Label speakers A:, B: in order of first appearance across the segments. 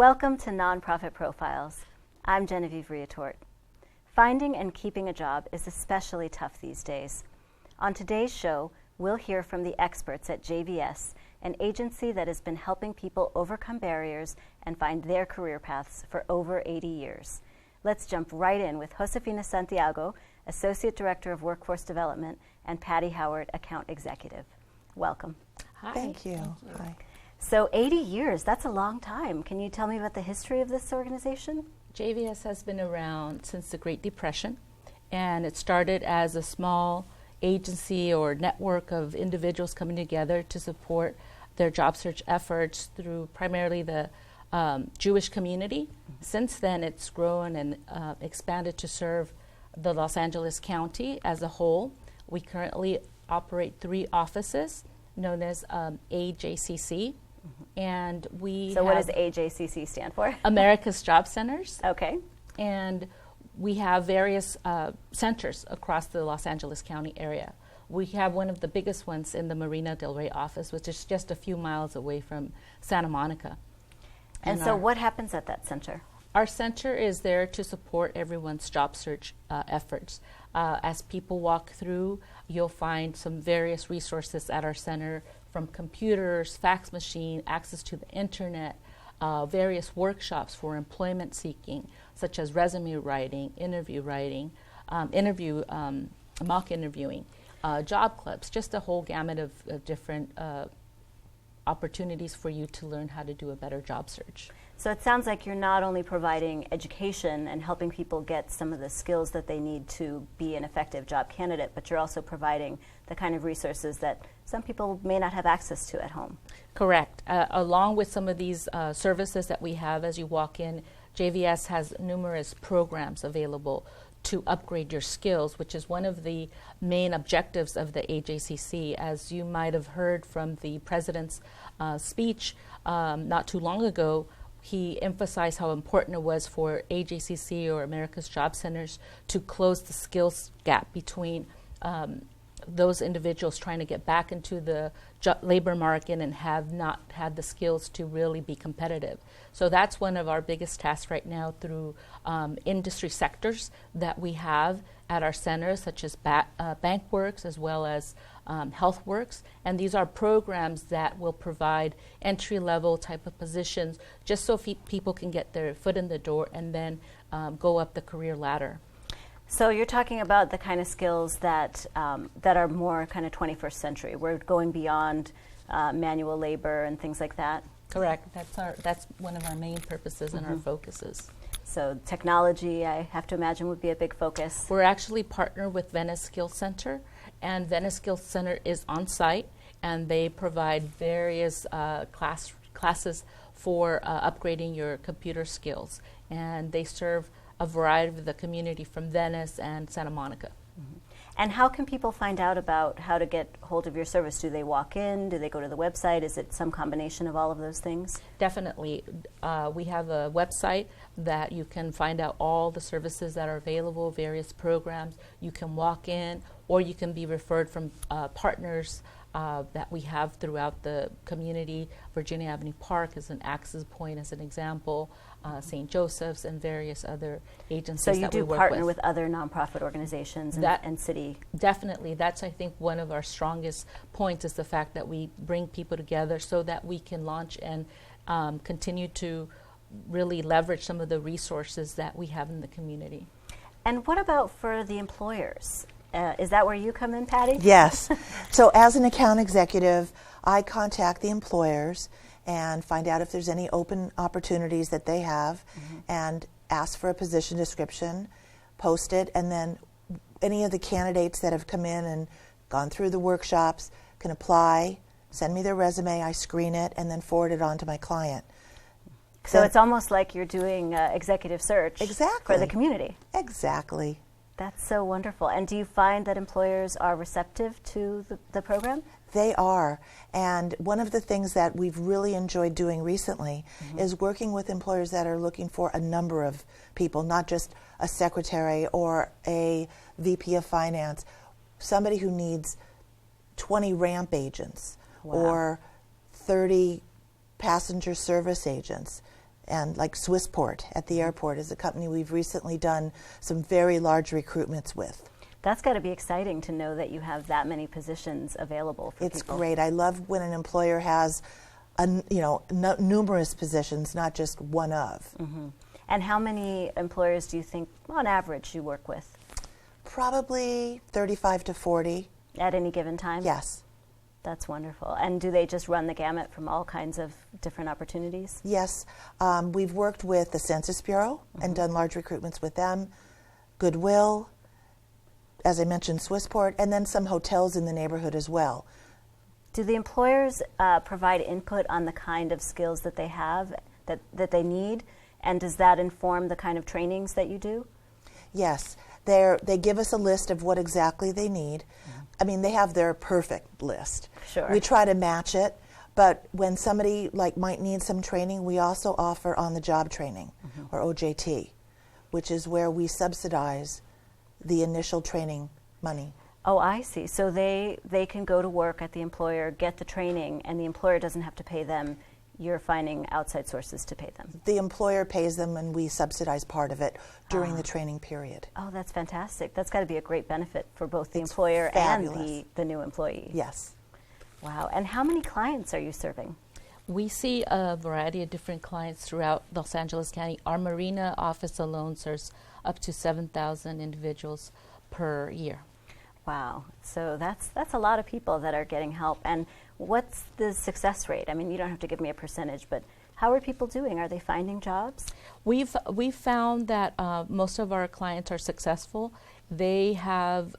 A: Welcome to Nonprofit Profiles. I'm Genevieve. Finding and keeping a job is especially tough these days. On today's show, we'll hear from the experts at JVS, an agency that has been helping people overcome barriers and find their career paths for over 80 years. Let's jump right in with Josefina Santiago, Associate Director of Workforce Development, and Patti Howard, Account Executive. Welcome.
B: Hi.
C: Thank you. Hi.
A: So 80 years, that's a long time. Can you tell me about the history of this organization?
B: JVS has been around since the Great Depression, and it started as a small agency or network of individuals coming together to support their job search efforts through primarily the Jewish community. Since then, it's grown and expanded to serve the Los Angeles County as a whole. We currently operate 3 offices known as AJCC. And we
A: So what does AJCC stand for?
B: America's Job Centers.
A: Okay.
B: And we have various centers across the Los Angeles County area. We have one of the biggest ones in the Marina del Rey office, which is just a few miles away from Santa Monica.
A: And so what happens at that center?
B: Our center is there to support everyone's job search efforts. As people walk through, you'll find some various resources at our center, from computers, fax machine, access to the internet, various workshops for employment seeking, such as resume writing, interview writing, mock interviewing, job clubs, just a whole gamut of different opportunities for you to learn how to do a better job search.
A: So it sounds like you're not only providing education and helping people get some of the skills that they need to be an effective job candidate, but you're also providing the kind of resources that some people may not have access to at home.
B: Correct. Along with some of these services that we have as you walk in, JVS has numerous programs available to upgrade your skills, which is one of the main objectives of the AJCC. As you might have heard from the president's speech not too long ago, he emphasized how important it was for AJCC, or America's Job Centers, to close the skills gap between those individuals trying to get back into the labor market and have not had the skills to really be competitive. So that's one of our biggest tasks right now through industry sectors that we have at our centers, such as BankWorks as well as HealthWorks. And these are programs that will provide entry-level type of positions just so people can get their foot in the door and then go up the career ladder.
A: So you're talking about the kind of skills that that are more kind of 21st century. We're going beyond manual labor and things like that.
B: Correct. That's one of our main purposes and our focuses.
A: So technology, I have to imagine, would be a big focus.
B: We're actually partnered with Venice Skills Center, and Venice Skills Center is on site, and they provide various classes for upgrading your computer skills, and they serve a variety of the community from Venice and Santa Monica.
A: And how can people find out about how to get hold of your service? Do they walk in? Do they go to the website? Is it some combination of all of those things?
B: Definitely. We have a website that you can find out all the services that are available, various programs. You can walk in, or you can be referred from partners that we have throughout the community. Virginia Avenue Park is an access point, as an example. St. Joseph's and various other agencies that we work with. So you do
A: partner with other nonprofit organizations and city?
B: Definitely. That's, I think, one of our strongest points, is the fact that we bring people together so that we can launch and continue to really leverage some of the resources that we have in the community.
A: And what about for the employers? Is that where you come in, Patti?
C: Yes. So as an account executive, I contact the employers and find out if there's any open opportunities that they have, and ask for a position description, post it, and then any of the candidates that have come in and gone through the workshops can apply, send me their resume, I screen it, and then forward it on to my client.
A: So it's almost like you're doing executive search for the community.
C: Exactly.
A: That's so wonderful. And do you find that employers are receptive to the program?
C: They are. And one of the things that we've really enjoyed doing recently is working with employers that are looking for a number of people, not just a secretary or a VP of finance, somebody who needs 20 ramp agents or 30 passenger service agents. And like Swissport at the airport is a company we've recently done some very large recruitments with.
A: That's got to be exciting to know that you have that many positions available for
C: It's
A: people.
C: great. I love when an employer has numerous positions, not just one of.
A: Mm-hmm. And how many employers do you think, on average, you work with?
C: Probably 35 to 40.
A: At any given time?
C: Yes.
A: That's wonderful. And do they just run the gamut from all kinds of different opportunities?
C: Yes. We've worked with the Census Bureau and done large recruitments with them, Goodwill, as I mentioned, Swissport, and then some hotels in the neighborhood as well.
A: Do the employers provide input on the kind of skills that they have, that they need? And does that inform the kind of trainings that you do?
C: Yes. They give us a list of what exactly they need. I mean, they have their perfect list.
A: Sure.
C: We try to match it, but when somebody might need some training, we also offer on-the-job training, or OJT, which is where we subsidize the initial training money.
A: Oh, I see. So they can go to work at the employer, get the training, and the employer doesn't have to pay them. You're finding outside sources to pay them.
C: The employer pays them, and we subsidize part of it during the training period.
A: Oh, that's fantastic. That's got to be a great benefit for both the employer
C: fabulous.
A: and the new employee.
C: Yes.
A: Wow. And how many clients are you serving?
B: We see a variety of different clients throughout Los Angeles County. Our marina office alone serves up to 7,000 individuals per year.
A: Wow. So that's a lot of people that are getting help. And what's the success rate? I mean, you don't have to give me a percentage, but how are people doing? Are they finding jobs?
B: We've found that most of our clients are successful. They have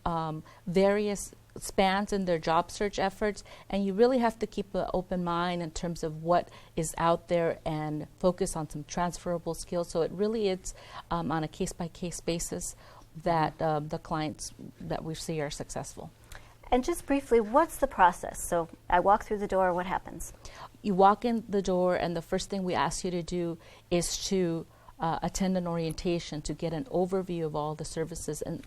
B: various spans in their job search efforts, and you really have to keep an open mind in terms of what is out there and focus on some transferable skills. So it really is on a case-by-case basis that the clients that we see are successful.
A: And just briefly, what's the process? So I walk through the door, what happens?
B: You walk in the door, and the first thing we ask you to do is to attend an orientation to get an overview of all the services, and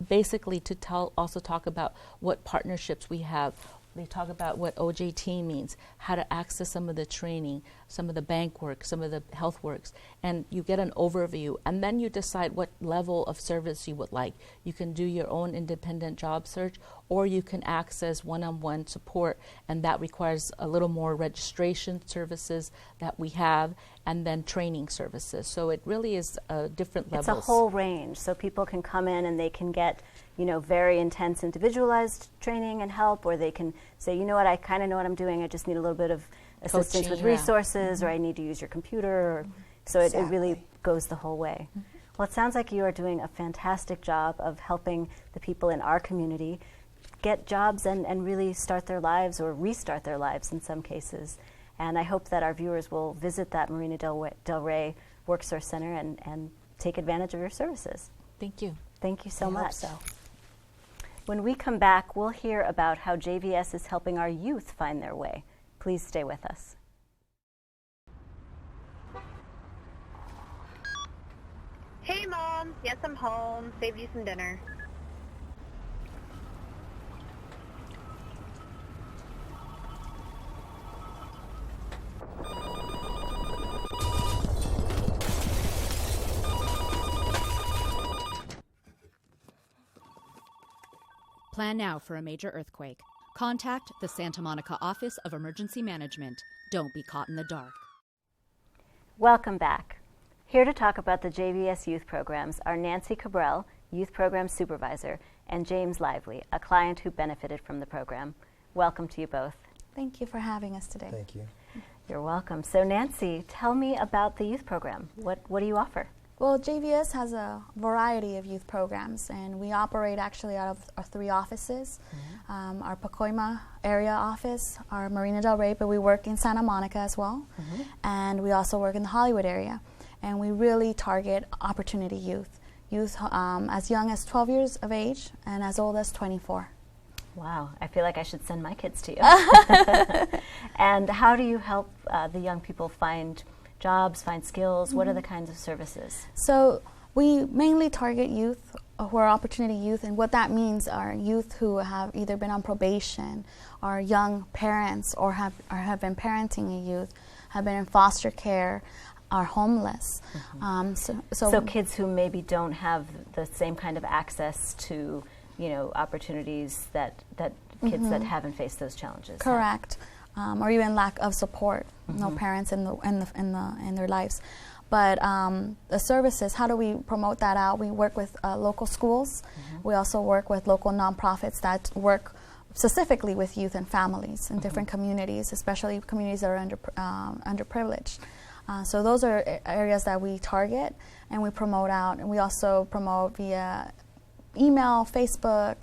B: basically to also talk about what partnerships we have. They talk about what OJT means, how to access some of the training, some of the bank work, some of the health works, and you get an overview, and then you decide what level of service you would like. You can do your own independent job search, or you can access one-on-one support, and that requires a little more registration services that we have, and then training services. So it really is different levels.
A: It's a whole range, so people can come in and they can get, very intense individualized training and help, or they can say, you know what, I kind of know what I'm doing, I just need a little bit of assistance with resources, or I need to use your computer. So it really goes the whole way. Well, it sounds like you are doing a fantastic job of helping the people in our community get jobs and really start their lives, or restart their lives in some cases. And I hope that our viewers will visit that Marina Del Rey Worksource Center and take advantage of your services.
B: Thank you.
A: Thank you so much.
C: I hope so.
A: When we come back, we'll hear about how JVS is helping our youth find their way. Please stay with us.
D: Hey, Mom. Yes, I'm home. Saved you some dinner.
E: Plan now for a major earthquake. Contact the Santa Monica Office of Emergency Management. Don't be caught in the dark.
A: Welcome back. Here to talk about the JVS youth programs are Nancy Cabrel, Youth Program Supervisor, and James Lively, a client who benefited from the program. Welcome to you both.
F: Thank you for having us today.
G: Thank you.
A: You're welcome. So Nancy, tell me about the youth program. What do you offer?
F: Well, JVS has a variety of youth programs, and we operate actually out of our 3 offices. Our Pacoima area office, our Marina Del Rey, but we work in Santa Monica as well. And we also work in the Hollywood area. And we really target opportunity youth as young as 12 years of age and as old as 24.
A: Wow, I feel like I should send my kids to you. And how do you help the young people find jobs, find skills? What are the kinds of services?
F: So we mainly target youth who are opportunity youth, and what that means are youth who have either been on probation, or young parents, or have been parenting a youth, have been in foster care, are homeless.
A: So kids who maybe don't have the same kind of access to, opportunities that kids that haven't faced those challenges.
F: Correct. Or even lack of support. No parents in their lives. But the services, how do we promote that out? We work with local schools. We also work with local nonprofits that work specifically with youth and families in different communities, especially communities that are underprivileged. So those are areas that we target and we promote out. And we also promote via email, Facebook.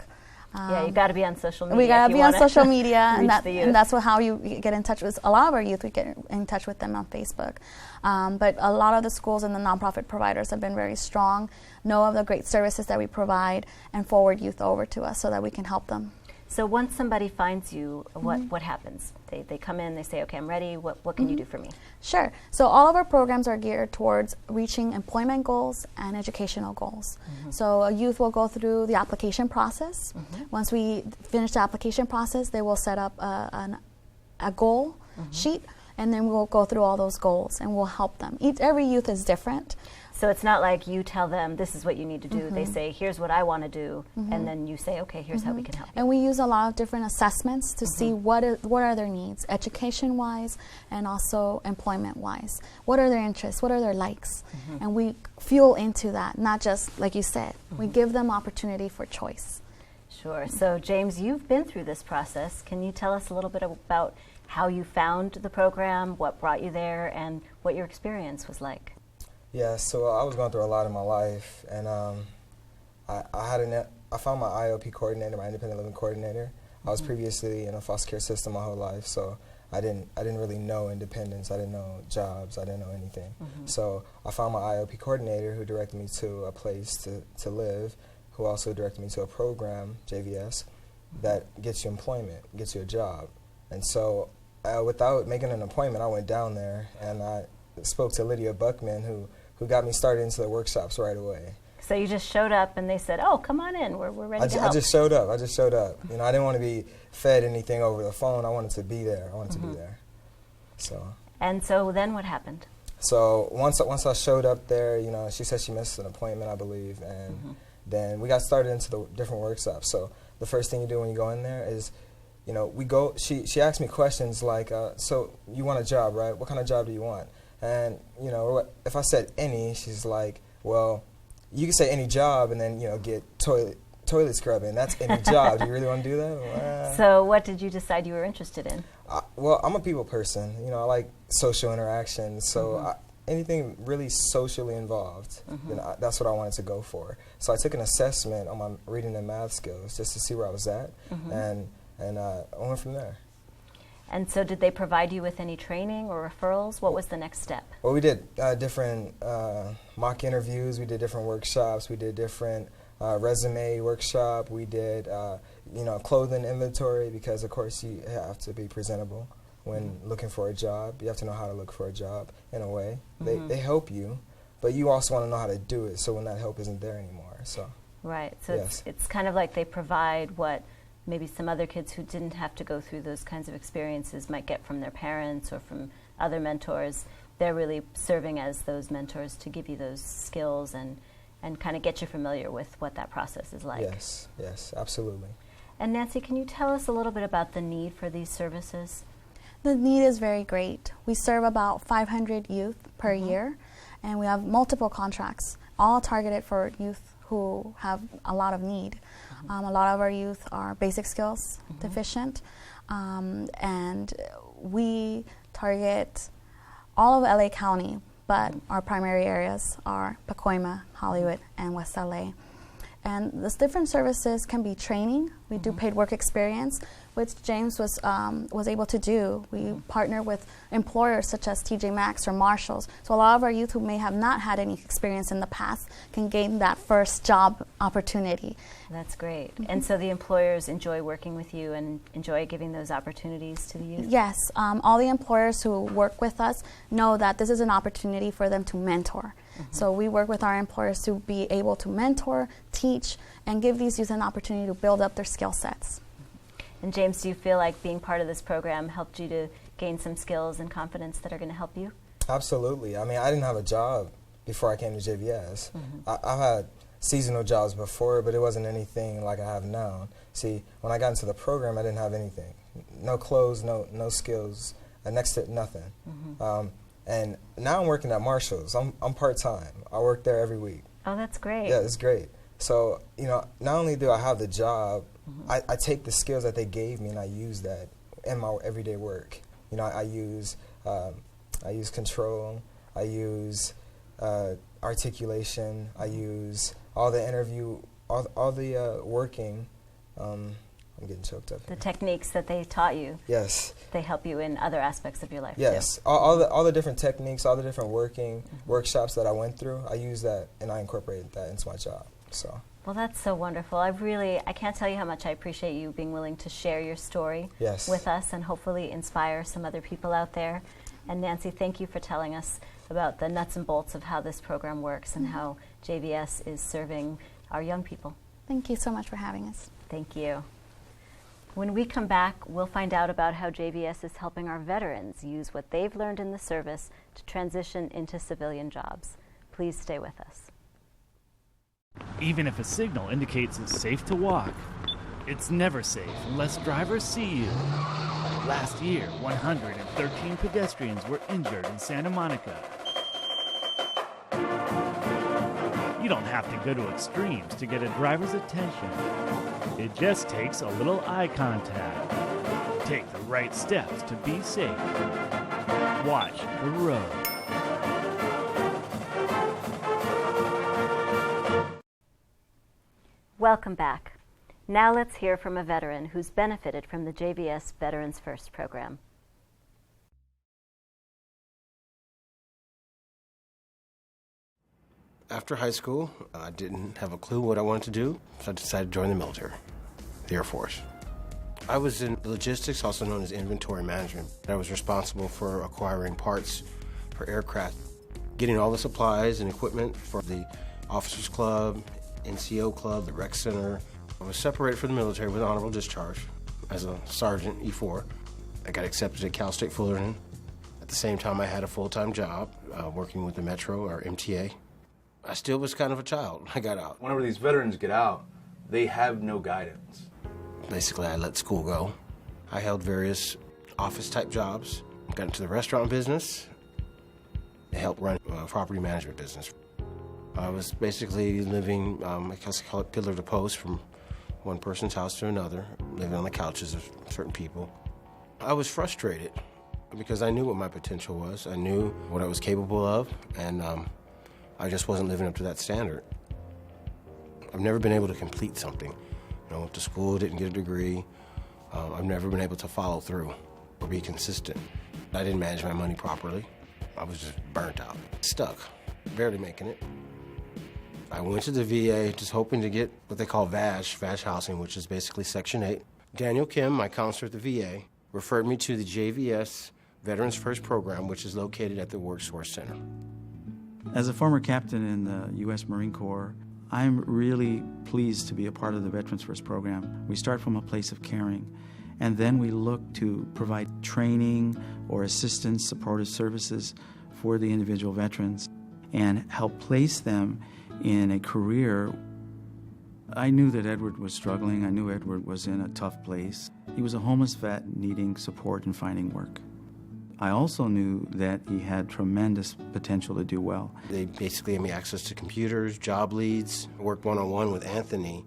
A: You got to be on social media.
F: We got to be on social media, and that's how you get in touch with a lot of our youth. We get in touch with them on Facebook. But a lot of the schools and the nonprofit providers have been very strong, know of the great services that we provide, and forward youth over to us so that we can help them.
A: So once somebody finds you, what happens? They come in, they say, okay, I'm ready. What can you do for me?
F: Sure. So all of our programs are geared towards reaching employment goals and educational goals. So a youth will go through the application process. Once we finish the application process, they will set up a goal sheet, and then we'll go through all those goals and we'll help them. Every youth is different.
A: So it's not like you tell them this is what you need to do. They say, here's what I want to do, and then you say, okay, here's how we can help you.
F: And we use a lot of different assessments to see what are their needs, education-wise and also employment-wise. What are their interests? What are their likes? And we fuel into that, not just, like you said, we give them opportunity for choice.
A: Sure. So James, you've been through this process. Can you tell us a little bit about how you found the program, what brought you there, and what your experience was like?
G: Yeah, so I was going through a lot in my life, and I found my IOP coordinator, my independent living coordinator. I was previously in a foster care system my whole life, so I didn't really know independence. I didn't know jobs. I didn't know anything. So I found my IOP coordinator, who directed me to a place to live, who also directed me to a program, JVS, that gets you employment, gets you a job. And so without making an appointment, I went down there and I spoke to Lydia Buckman, who got me started into the workshops right away.
A: So you just showed up and they said, oh, come on in, we're ready to help.
G: I just showed up. I didn't want to be fed anything over the phone. I wanted to be there.
A: And so then what happened?
G: So once I showed up there, she said she missed an appointment, I believe, and then we got started into the different workshops. So the first thing you do when you go in there is, she asked me questions like, so you want a job, right? What kind of job do you want? And, if I said any, she's like, well, you can say any job and then, get toilet scrubbing. That's any job. Do you really want to do that?
A: So what did you decide you were interested in?
G: Well, I'm a people person. I like social interaction. So anything really socially involved, that's what I wanted to go for. So I took an assessment on my reading and math skills just to see where I was at. And I went from there.
A: And so did they provide you with any training or referrals? What was the next step?
G: Well, we did different mock interviews. We did different workshops. We did different resume workshop. We did, clothing inventory because, of course, you have to be presentable when looking for a job. You have to know how to look for a job in a way. They help you, but you also want to know how to do it so when that help isn't there anymore. So.
A: Right. So yes. It's kind of like they provide what maybe some other kids who didn't have to go through those kinds of experiences might get from their parents or from other mentors. They're really serving as those mentors to give you those skills and kind of get you familiar with what that process is like.
G: Yes, absolutely.
A: And Nancy, can you tell us a little bit about the need for these services?
F: The need is very great. We serve about 500 youth per year, and we have multiple contracts, all targeted for youth who have a lot of need. A lot of our youth are basic skills deficient, and we target all of LA County, but our primary areas are Pacoima, Hollywood, and West LA. And these different services can be training. We do paid work experience, which James was able to do. We partner with employers such as TJ Maxx or Marshalls. So a lot of our youth who may have not had any experience in the past can gain that first job opportunity.
A: That's great. And so the employers enjoy working with you and enjoy giving those opportunities to the youth?
F: Yes. All the employers who work with us know that this is an opportunity for them to mentor. So we work with our employers to be able to mentor, teach, and give these youth an opportunity to build up their skill sets.
A: And James, do you feel like being part of this program helped you to gain some skills and confidence that are going to help you?
G: Absolutely. I mean, I didn't have a job before I came to JVS. I've had seasonal jobs before, but it wasn't anything like I have now. See, when I got into the program, I didn't have anything. No clothes, no skills, next to nothing. And now I'm working at Marshall's. I'm part-time. I work there every week.
A: Oh, that's great.
G: Yeah, it's great. So, you know, not only do I have the job, I take the skills that they gave me and I use that in my everyday work. You know, I use control, I use articulation, I use all the interview, all the working. I'm getting choked up.
A: The techniques that they taught you.
G: Yes.
A: They help you in other aspects of your life.
G: Yes.
A: Too.
G: All the different techniques, all the different working workshops that I went through, I use that and I incorporated that into my job. So.
A: Well, that's so wonderful. I can't tell you how much I appreciate you being willing to share your story with us and hopefully inspire some other people out there. And Nancy, thank you for telling us about the nuts and bolts of how this program works and how JVS is serving our young people.
F: Thank you so much for having us.
A: Thank you. When we come back, we'll find out about how JVS is helping our veterans use what they've learned in the service to transition into civilian jobs. Please stay with us.
H: Even if a signal indicates it's safe to walk, it's never safe unless drivers see you. Last year, 113 pedestrians were injured in Santa Monica. You don't have to go to extremes to get a driver's attention. It just takes a little eye contact. Take the right steps to be safe. Watch the road.
A: Welcome back. Now let's hear from a veteran who's benefited from the JVS Veterans First program.
I: After high school, I didn't have a clue what I wanted to do, so I decided to join the military, the Air Force. I was in logistics, also known as inventory management. I was responsible for acquiring parts for aircraft, getting all the supplies and equipment for the Officers Club, NCO Club, the Rec Center. I was separated from the military with honorable discharge as a sergeant, E4. I got accepted at Cal State Fullerton. At the same time, I had a full-time job working with the Metro, or MTA. I still was kind of a child when I got out.
J: Whenever these veterans get out, they have no guidance.
I: Basically, I let school go. I held various office-type jobs, got into the restaurant business, I helped run a property management business. I was basically living, I guess I call it pillar to post, from one person's house to another, living on the couches of certain people. I was frustrated because I knew what my potential was. I knew what I was capable of, and I just wasn't living up to that standard. I've never been able to complete something. I went to school, didn't get a degree. I've never been able to follow through or be consistent. I didn't manage my money properly. I was just burnt out, stuck, barely making it. I went to the VA just hoping to get what they call VASH housing, which is basically Section 8. Daniel Kim, my counselor at the VA, referred me to the JVS Veterans First program, which is located at the Workforce Center.
K: As a former captain in the U.S. Marine Corps, I'm really pleased to be a part of the Veterans First program. We start from a place of caring, and then we look to provide training or assistance, supportive services for the individual veterans and help place them in a career. I knew that Edward was struggling. I knew Edward was in a tough place. He was a homeless vet needing support and finding work. I also knew that he had tremendous potential to do well.
I: They basically gave me access to computers, job leads. I worked one-on-one with Anthony.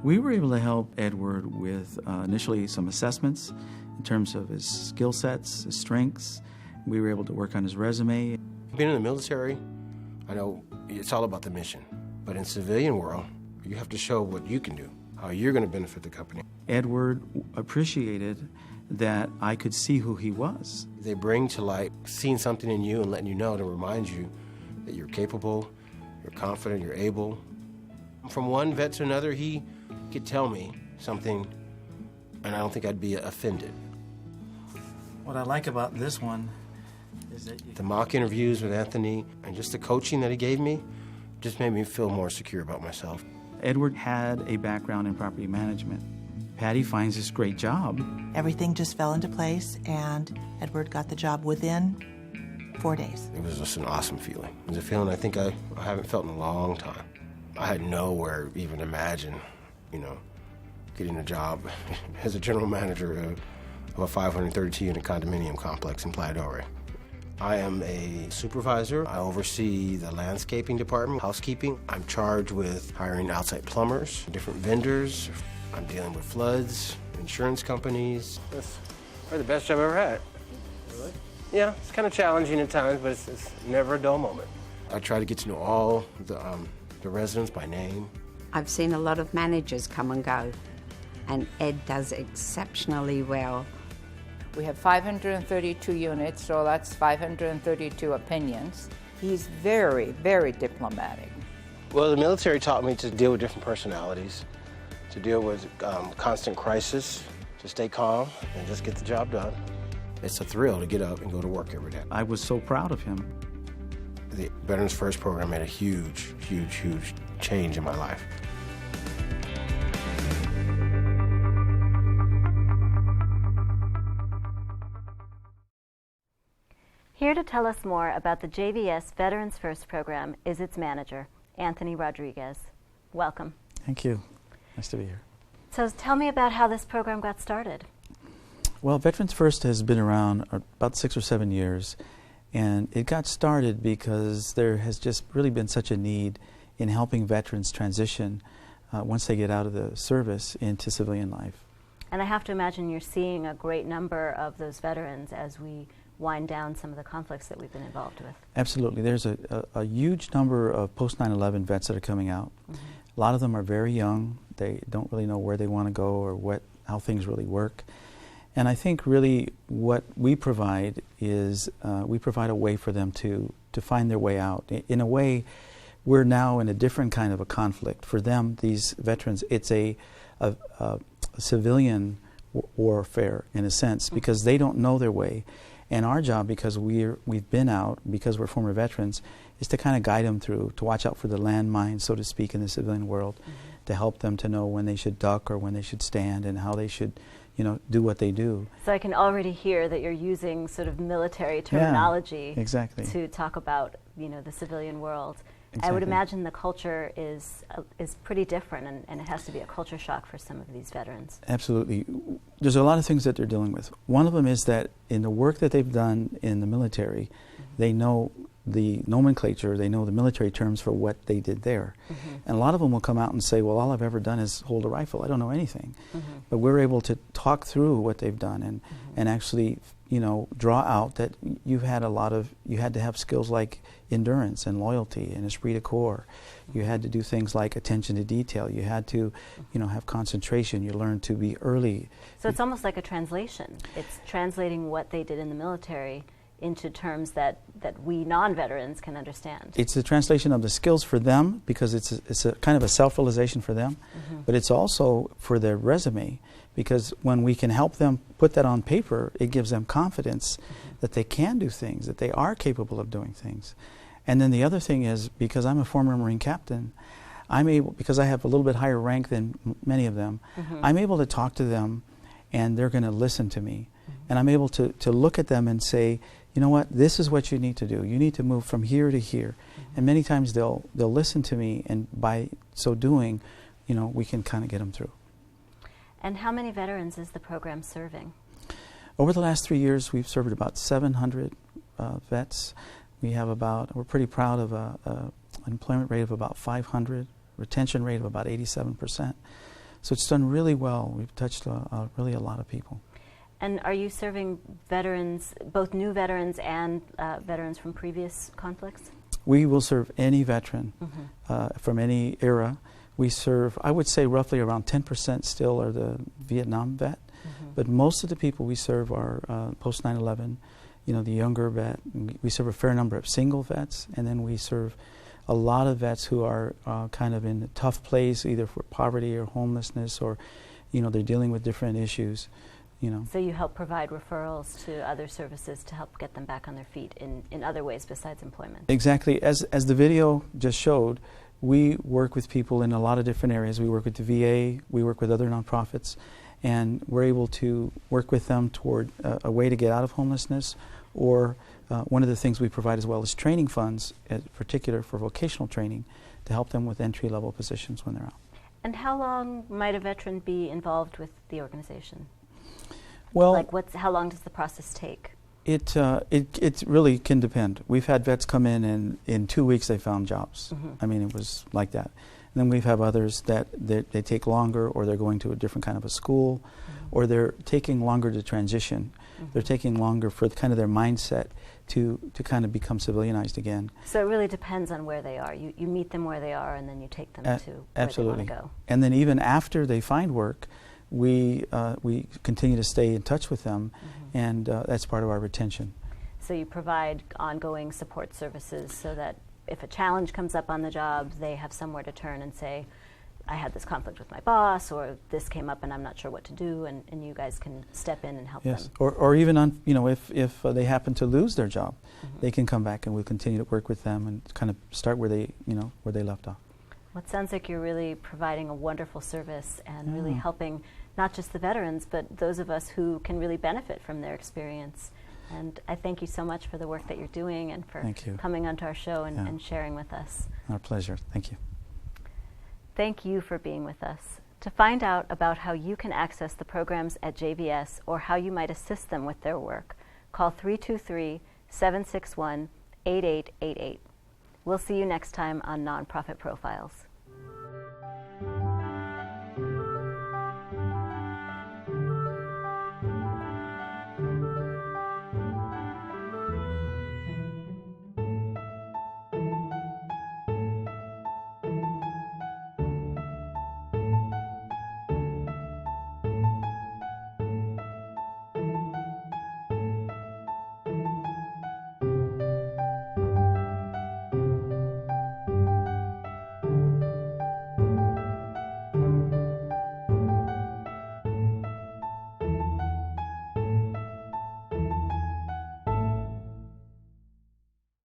K: We were able to help Edward with initially some assessments in terms of his skill sets, his strengths. We were able to work on his resume.
I: Being in the military, I know it's all about the mission. But in civilian world, you have to show what you can do, how you're going to benefit the company.
K: Edward appreciated that I could see who he was.
I: They bring to light seeing something in you and letting you know to remind you that you're capable, you're confident, you're able. From one vet to another, he could tell me something, and I don't think I'd be offended.
K: What I like about this one is that
I: the mock interviews with Anthony and just the coaching that he gave me just made me feel more secure about myself.
K: Edward had a background in property management. Patti finds this great job.
C: Everything just fell into place, and Edward got the job within 4 days.
I: It was just an awesome feeling. It was a feeling I think I haven't felt in a long time. I had nowhere even imagine, getting a job as a general manager of a 532-unit condominium complex in Playa del Rey. I am a supervisor. I oversee the landscaping department, housekeeping. I'm charged with hiring outside plumbers, different vendors. I'm dealing with floods, insurance companies. That's probably the best job I've ever had. Really? Yeah, it's kind of challenging at times, but it's never a dull moment. I try to get to know all the residents by name.
L: I've seen a lot of managers come and go, and Ed does exceptionally well.
M: We have 532 units, so that's 532 opinions. He's very, very diplomatic.
I: Well, the military taught me to deal with different personalities, to deal with constant crisis, to stay calm and just get the job done. It's a thrill to get up and go to work every day.
K: I was so proud of him.
I: The Veterans First program made a huge, huge, huge change in my life.
A: Here to tell us more about the JVS Veterans First program is its manager, Anthony Rodriguez. Welcome.
K: Thank you. Nice to be here.
A: So tell me about how this program got started.
K: Well, Veterans First has been around about 6 or 7 years, and it got started because there has just really been such a need in helping veterans transition once they get out of the service into civilian life.
A: And I have to imagine you're seeing a great number of those veterans as we wind down some of the conflicts that we've been involved with.
K: Absolutely. There's a huge number of post-9/11 vets that are coming out. Mm-hmm. A lot of them are very young. They don't really know where they want to go or how things really work. And I think really what we provide is we provide a way for them to find their way out. In a way, we're now in a different kind of a conflict. For them, these veterans, it's a civilian warfare in a sense, because they don't know their way. And our job, because we've been out, because we're former veterans, is to kind of guide them through, to watch out for the landmines, so to speak, in the civilian world, to help them to know when they should duck or when they should stand and how they should, do what they do.
A: So I can already hear that you're using sort of military terminology
K: exactly.
A: to talk about, the civilian world.
K: Exactly.
A: I would imagine the culture is pretty different, and it has to be a culture shock for some of these veterans.
K: Absolutely. There's a lot of things that they're dealing with. One of them is that in the work that they've done in the military, they know the nomenclature, they know the military terms for what they did there. And a lot of them will come out and say, well, all I've ever done is hold a rifle. I don't know anything. But we're able to talk through what they've done and actually, draw out that you had to have skills like endurance and loyalty and esprit de corps. You had to do things like attention to detail. You had to, have concentration. You learned to be early.
A: So it's almost like a translation. It's translating what they did in the military into terms that we non-veterans can understand.
K: It's a translation of the skills for them, because it's a kind of a self-realization for them, but it's also for their resume, because when we can help them put that on paper, it gives them confidence that they can do things, that they are capable of doing things. And then the other thing is, because I'm a former Marine captain, I'm able, because I have a little bit higher rank than many of them, I'm able to talk to them and they're going to listen to me. And I'm able to look at them and say, you know what, this is what you need to do. You need to move from here to here. And many times they'll listen to me, and by so doing, we can kind of get them through.
A: And how many veterans is the program serving?
K: Over the last 3 years, we've served about 700 vets. We're pretty proud of an employment rate of about 500, retention rate of about 87%. So it's done really well. We've touched really a lot of people.
A: And are you serving veterans, both new veterans and veterans from previous conflicts?
K: We will serve any veteran from any era. We serve, I would say roughly around 10% still are the Vietnam vet, but most of the people we serve are post 9/11, the younger vet. We serve a fair number of single vets, and then we serve a lot of vets who are kind of in a tough place, either for poverty or homelessness, or they're dealing with different issues.
A: So you help provide referrals to other services to help get them back on their feet in other ways besides employment.
K: Exactly. As the video just showed, we work with people in a lot of different areas. We work with the VA, we work with other nonprofits, and we're able to work with them toward a way to get out of homelessness, or One of the things we provide as well is training funds, in particular for vocational training, to help them with entry-level positions when they're out.
A: And how long might a veteran be involved with the organization?
K: Well,
A: like how long does the process take?
K: It really can depend. We've had vets come in, and in 2 weeks they found jobs. I mean, it was like that. And then we've had others that they take longer, or they're going to a different kind of a school, or they're taking longer to transition. They're taking longer for kind of their mindset to kind of become civilianized again.
A: So it really depends on where they are. You meet them where they are, and then you take them to where they want to go.
K: And then even after they find work, we continue to stay in touch with them, and that's part of our retention.
A: So you provide ongoing support services so that if a challenge comes up on the job, they have somewhere to turn and say, I had this conflict with my boss, or this came up and I'm not sure what to do, and you guys can step in and help them.
K: Or even on, if they happen to lose their job, they can come back and we'll continue to work with them and kind of start where they left off.
A: Well, it sounds like you're really providing a wonderful service and really helping not just the veterans, but those of us who can really benefit from their experience. And I thank you so much for the work that you're doing and for coming onto our show and sharing with us.
K: Our pleasure. Thank you.
A: Thank you for being with us. To find out about how you can access the programs at JVS or how you might assist them with their work, call 323-761-8888. We'll see you next time on Nonprofit Profiles.